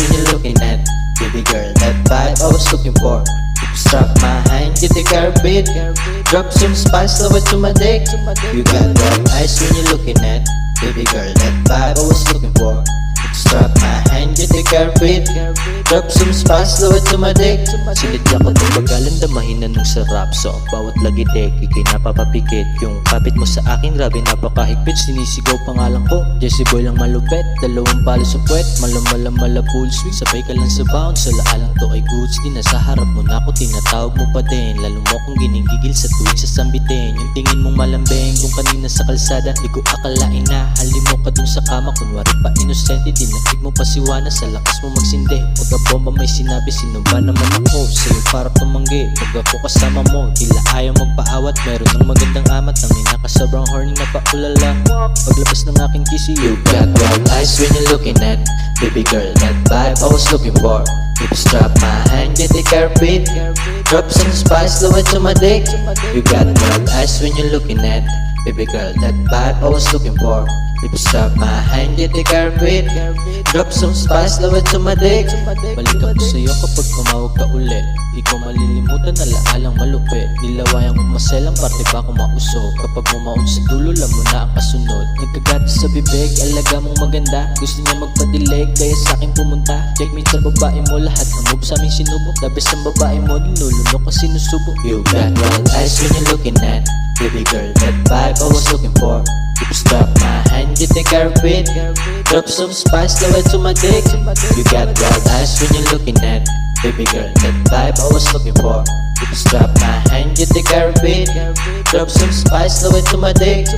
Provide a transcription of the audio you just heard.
when you're looking at baby girl, that vibe I was looking for. Strap my hand, get the carpet, drop some spice over to my dick. You got brown eyes when you're looking at baby girl, that vibe I was looking for. Strap my hand, get the carpet, drop some spice over to my dick. Silidya ko itong bagalan, damahin na ng sarap. So bawat lagitik, ikay napapapikit. Yung kapit mo sa akin, grabe napakahigpit. Sinisigaw pangalan ko, Jesse Boy lang malupet. Dalawang palo sa puwet, malamala full swing. Sabay ka lang sa bounce, sa laalang to ay goods. Di nasa harap mo na ako, tinatawag mo pa din. Lalo mo kong ginigigil sa tuwing sasambitin. Yung tingin mong malambeng, kung kanina sa kalsada, di ko akalain na halin mo ka dun sa kama. Kunwari pa inosente, dinaig mo pasiwana, sa lakas mo magsindi. Pagka bomba may sinabi, sino ba naman ako? Sa'yo para tumanggi, pag ako kasama mo, tila ayaw magpaawat. Meron ng magandang amat, ang ina ka sobrang horny na paulala. Paglabas ng aking kisi, You got brown eyes when you're looking at baby girl, that vibe I was looking for. If you strap my hand, get the carpet, drop some spice over to my dick. You got brown eyes when you're looking at baby girl, that vibe I was looking for. If you strap my hand, get the carpet, drop some spice over to my dick. balik ako sa'yo kapag tumawag ka ulit. Di ko malilimutan na laalang malupit. Nilawayang maselang parte ba kung mausog. Kapag bumaon sa dulo, alam mo na ang kasunod. Nagkagatas sa bibig, alaga mong maganda. Gusto niya magpadilig, kaya sa'kin pumunta. Check me sa babae mo, lahat ng moves aming sinubok. The best ang babae mo, dinulunok ang sinusubok. You got brown eyes when you're looking at baby girl, that vibe I was looking for. If you strap my hand, get the carpet, drop some spice over to my dick. You got brown eyes when you're looking at baby girl, that vibe I was looking for. If you strap my hand, get the carpet, drop some spice over to my dick.